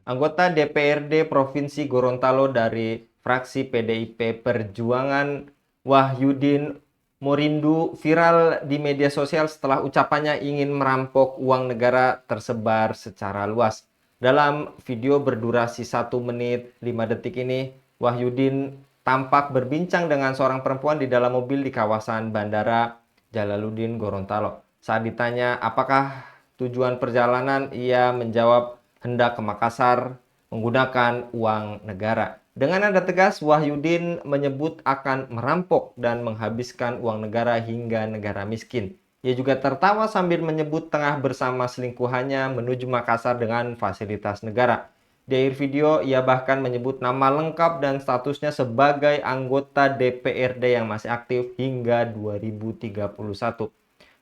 Anggota DPRD Provinsi Gorontalo dari fraksi PDIP Perjuangan Wahyudin Morindu viral di media sosial setelah ucapannya ingin merampok uang negara tersebar secara luas. Dalam video berdurasi 1 menit 5 detik ini, Wahyudin tampak berbincang dengan seorang perempuan di dalam mobil di kawasan Bandara Jalaluddin Gorontalo. Saat ditanya apakah tujuan perjalanan, ia menjawab hendak ke Makassar menggunakan uang negara. Dengan nada tegas, Wahyudin menyebut akan merampok dan menghabiskan uang negara hingga negara miskin. Ia juga tertawa sambil menyebut tengah bersama selingkuhannya menuju Makassar dengan fasilitas negara. Di akhir video, ia bahkan menyebut nama lengkap dan statusnya sebagai anggota DPRD yang masih aktif hingga 2031.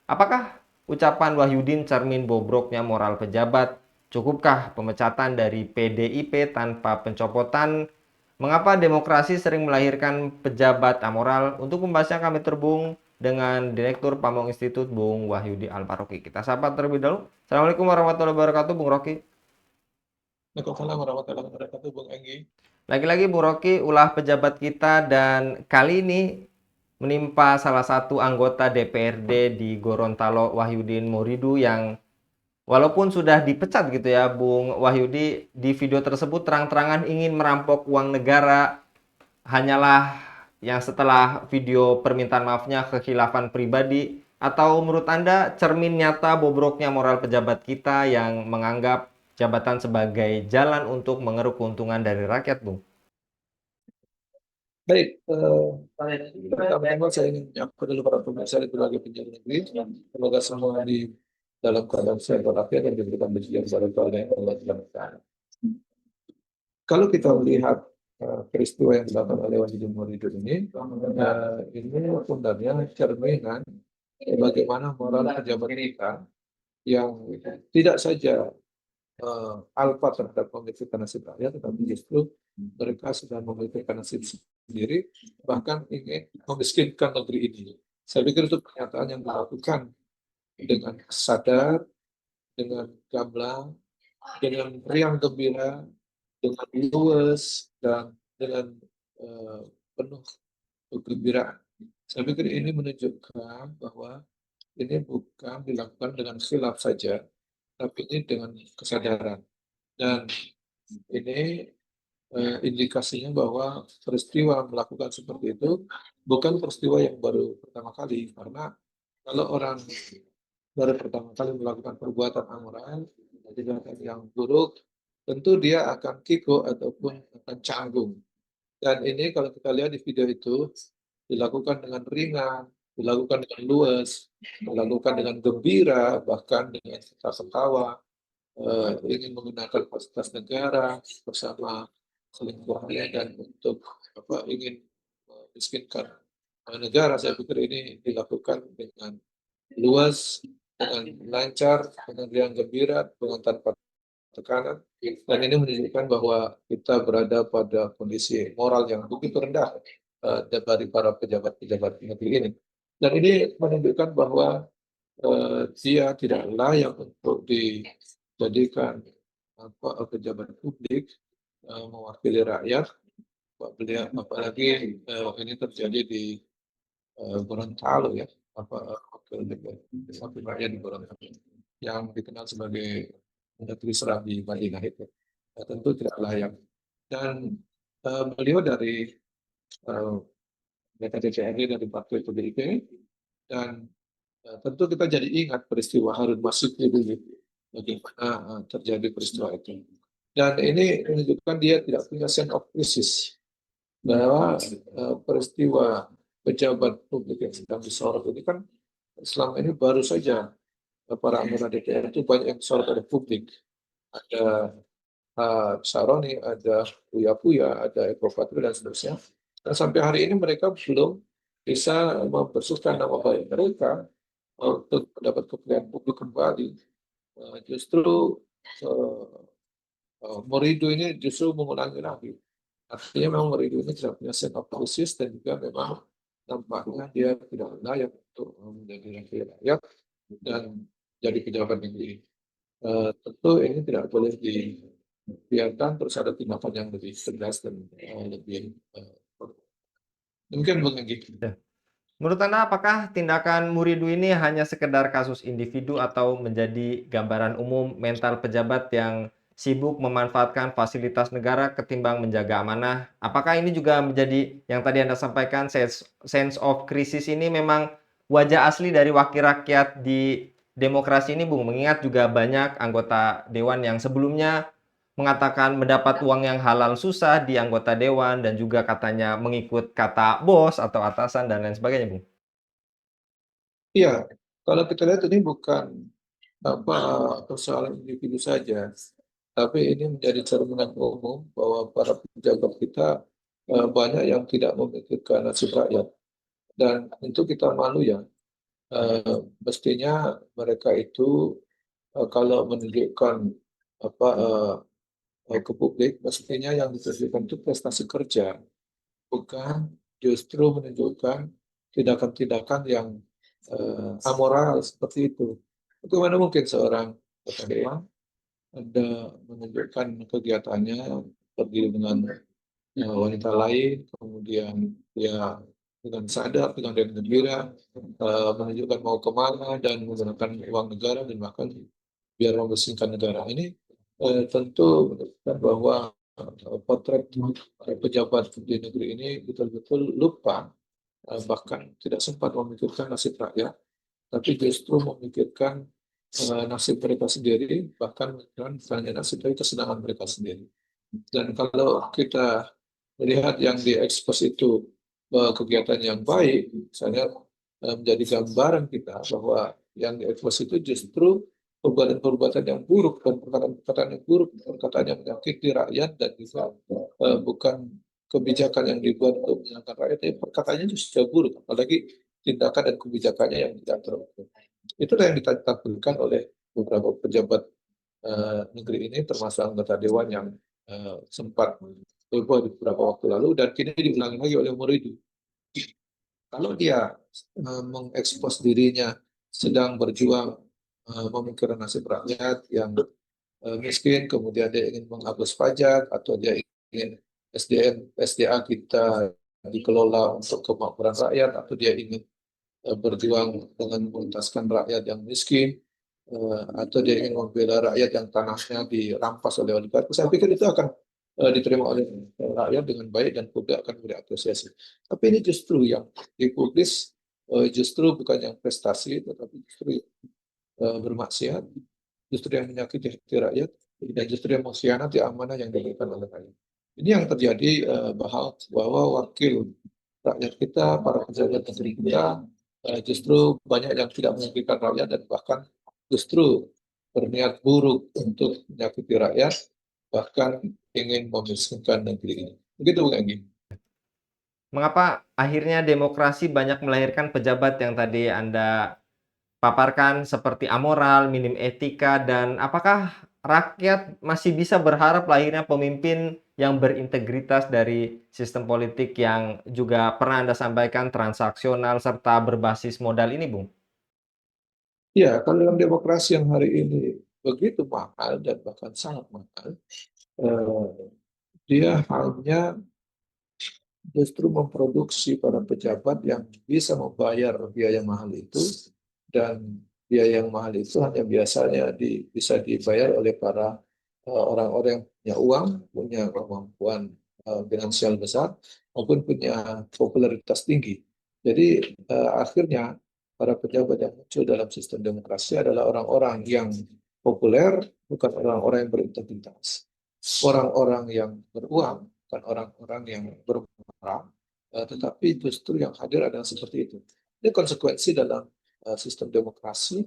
Apakah ucapan Wahyudin cermin bobroknya moral pejabat? Cukupkah pemecatan dari PDIP tanpa pencopotan? Mengapa demokrasi sering melahirkan pejabat amoral? Untuk membahasnya kami terhubung dengan Direktur Pamong Institut, Bung Wahyudi Alfaroki. Kita sapa terlebih dahulu. Assalamualaikum warahmatullahi wabarakatuh, Bung Roki. Waalaikumsalam warahmatullahi wabarakatuh, Bung Enggi. Lagi-lagi Bung Roki, ulah pejabat kita dan kali ini menimpa salah satu anggota DPRD di Gorontalo, Wahyudin Moridu, yang walaupun sudah dipecat gitu ya Bung Wahyudi, di video tersebut terang-terangan ingin merampok uang negara. Hanyalah yang setelah video permintaan maafnya kekhilafan pribadi, atau menurut Anda cermin nyata bobroknya moral pejabat kita yang menganggap jabatan sebagai jalan untuk mengeruk keuntungan dari rakyat, Bung? Baik, pertama-tama saya ingin menyapa dulu para pemirsa di berbagai penjuru negeri. Semoga semua di dalam keadaan sehat walafiat dan diberikan rezeki yang berlimpah oleh Allah Subhanahu. Kalau kita melihat peristiwa yang dilakukan oleh Wahidin Muridu ini sebenarnya cerminan bagaimana moral pejabat kita yang tidak saja alfa terhadap memikirkan nasib rakyat, tetapi justru mereka sedang memikirkan nasib sendiri, bahkan ingin memiskinkan negeri ini. Saya pikir itu pernyataan yang dilakukan dengan sadar, dengan gamblang, dengan riang gembira, dengan luwes, dan dengan uh, penuh kegembiraan. Saya pikir ini menunjukkan bahwa ini bukan dilakukan dengan khilaf saja, tapi ini dengan kesadaran. Dan ini indikasinya bahwa peristiwa melakukan seperti itu bukan peristiwa yang baru pertama kali, karena kalau orang baru pertama kali melakukan perbuatan amoral, tindakan yang buruk, tentu dia akan kiko ataupun akan canggung. Dan ini kalau kita lihat di video itu, dilakukan dengan ringan, dilakukan dengan luas, dilakukan dengan gembira, bahkan dengan ketawa, ingin menggunakan fasilitas negara bersama selingkuhannya dan untuk ingin memiskinkan negara. Saya pikir ini dilakukan dengan luas, dengan lancar, dengan riang gembira, dengan tanpa tekanan. Dan ini menunjukkan bahwa kita berada pada kondisi moral yang begitu rendah dari para pejabat-pejabat negeri ini. Dan ini menunjukkan bahwa dia tidak layak untuk dijadikan pejabat publik mewakili rakyat. Apalagi ini terjadi di Gorontalo ya, wakil rakyat di Gorontalo yang dikenal sebagai negeri Serabi Madinah itu. Tentu tidak layak. Dan beliau dari DPRD dari Partai PDIP, dan tentu kita jadi ingat peristiwa Harun Masiku dulu, bagaimana terjadi peristiwa itu. Dan ini menunjukkan dia tidak punya sense of crisis, bahwa peristiwa pejabat publik yang sedang disorot ini kan selama ini baru saja para anggota DPR itu banyak yang disorot oleh publik. Ada Saroni, ada Puya, ada Eko Patrio dan seterusnya. Dan sampai hari ini mereka belum bisa membersihkan nama baik mereka untuk mendapat kepercayaan publik kembali. Justru Morido ini justru mengulangi lagi. Artinya memang Morido ini tidak punya sense of crisis, dan juga memang nampaknya dia tidak layak untuk menjadi wakil rakyat dan jadi pejabat negeri. Tentu ini tidak boleh biarkan terus ada tindakan yang lebih tegas dan lebih mungkin begitu. Menurut Anda, apakah tindakan Muridu ini hanya sekedar kasus individu atau menjadi gambaran umum mental pejabat yang sibuk memanfaatkan fasilitas negara ketimbang menjaga amanah? Apakah ini juga menjadi yang tadi Anda sampaikan, sense of crisis ini memang wajah asli dari wakil rakyat di demokrasi ini, Bung? Mengingat juga banyak anggota dewan yang sebelumnya mengatakan mendapat uang yang halal susah di anggota dewan dan juga katanya mengikut kata bos atau atasan dan lain sebagainya, Bung. Iya, kalau kita lihat ini bukan apa persoalan individu saja, tapi ini menjadi cerminan umum bahwa para pejabat kita banyak yang tidak memikirkan nasib rakyat dan tentu kita malu ya. Mestinya mereka itu kalau menunjukkan apa ke publik, mestinya yang ditunjukkan itu prestasi kerja, bukan justru menunjukkan tindakan-tindakan yang amoral seperti itu. Bagaimana mungkin seorang kepala dewan ada menunjukkan kegiatannya pergi dengan wanita lain, kemudian dia dengan sadar, dengan gembira menunjukkan mau kemana dan menggunakan uang negara dan bahkan biar membersihkan negara. Ini tentu menunjukkan bahwa potret pejabat di negeri ini betul-betul lupa, bahkan tidak sempat memikirkan nasib rakyat, tapi justru memikirkan nasib mereka sendiri, bahkan memikirkan bukan hanya nasib, tapi kesenangan mereka sendiri. Dan kalau kita melihat yang diekspos itu kegiatan yang baik, misalnya menjadi gambaran kita bahwa yang diekspos itu justru perbuatan-perbuatan yang buruk dan perkataan-perkataan yang buruk, perkataan yang menyakiti rakyat dan juga bukan kebijakan yang dibuat untuk menyenangkan rakyat, tapi perkataannya justru buruk, apalagi tindakan dan kebijakannya yang tidak terukur. Itulah yang ditampilkan oleh beberapa pejabat negeri ini, termasuk anggota dewan yang sempat heboh di beberapa waktu lalu dan kini diulangi lagi oleh Muridu. Kalau dia mengekspos dirinya sedang berjuang memikirkan nasib rakyat yang miskin, kemudian dia ingin menghapus pajak atau dia ingin SDA kita dikelola untuk kemakmuran rakyat, atau dia ingin berjuang dengan menuntaskan rakyat yang miskin, atau dia ingin membela rakyat yang tanahnya dirampas oleh oligarki, saya pikir itu akan diterima oleh rakyat dengan baik dan publik akan memberi apresiasi. Tapi ini justru yang dipublis justru bukan yang prestasi, tetapi justru bermaksiat, justru yang menyakiti hati rakyat, dan justru yang mengkhianati amanah yang diberikan oleh rakyat. Ini yang terjadi bahwa wakil rakyat kita, para pejabat negeri kita justru banyak yang tidak memikirkan rakyat dan bahkan justru berniat buruk untuk menyakiti rakyat, bahkan ingin memiskinkan negeri ini. Begitu, Bung Enggi. Mengapa akhirnya demokrasi banyak melahirkan pejabat yang tadi Anda paparkan seperti amoral, minim etika, dan apakah rakyat masih bisa berharap lahirnya pemimpin yang berintegritas dari sistem politik yang juga pernah Anda sampaikan transaksional serta berbasis modal ini, Bung? Ya, kalau dalam demokrasi yang hari ini begitu mahal dan bahkan sangat mahal, eh, dia hanya justru memproduksi para pejabat yang bisa membayar biaya mahal itu, dan biaya yang mahal itu hanya biasanya bisa dibayar oleh para orang-orang yang punya uang, punya kemampuan finansial besar, maupun punya popularitas tinggi. Jadi akhirnya para pejabat yang muncul dalam sistem demokrasi adalah orang-orang yang populer, bukan orang-orang yang berintegritas. Orang-orang yang beruang, bukan orang-orang yang bermoral, tetapi justru yang hadir adalah seperti itu. Ini konsekuensi dalam sistem demokrasi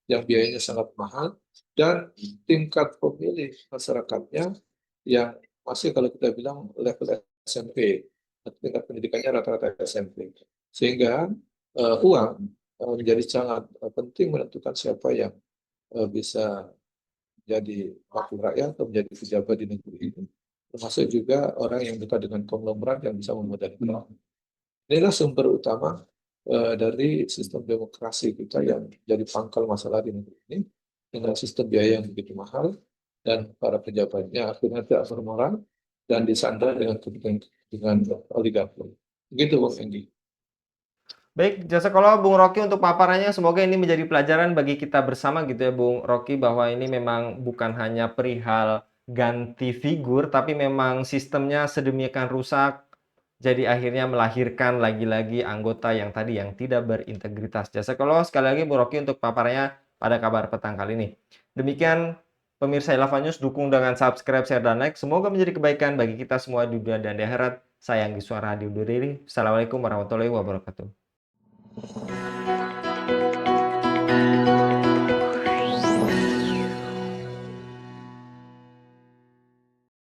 yang biayanya sangat mahal dan tingkat pemilih masyarakatnya yang masih, kalau kita bilang, level SMP, tingkat pendidikannya rata-rata SMP. Sehingga uang menjadi sangat penting menentukan siapa yang bisa jadi wakil rakyat atau menjadi pejabat di negeri ini. Termasuk juga orang yang dekat dengan konglomerat yang bisa memodalkan. Inilah sumber utama dari sistem demokrasi kita yang jadi pangkal masalah di negeri ini, dengan sistem biaya yang begitu mahal dan para pejabatnya akhirnya tidak bermoral dan disandra dengan kepentingan oligarki. Begitu, Bung Endi. Baik, jasa kalau Bung Rocky untuk paparannya, semoga ini menjadi pelajaran bagi kita bersama gitu ya Bung Rocky, bahwa ini memang bukan hanya perihal ganti figur, tapi memang sistemnya sedemikian rusak, jadi akhirnya melahirkan lagi-lagi anggota yang tadi yang tidak berintegritas. Jasa kalau sekali lagi Bung Rocky untuk paparannya pada kabar petang kali ini. Demikian pemirsa Ilava News, dukung dengan subscribe, share, dan like. Semoga menjadi kebaikan bagi kita semua di dunia dan di akhirat. Saya Anggi Suara undur diri. Assalamualaikum warahmatullahi wabarakatuh.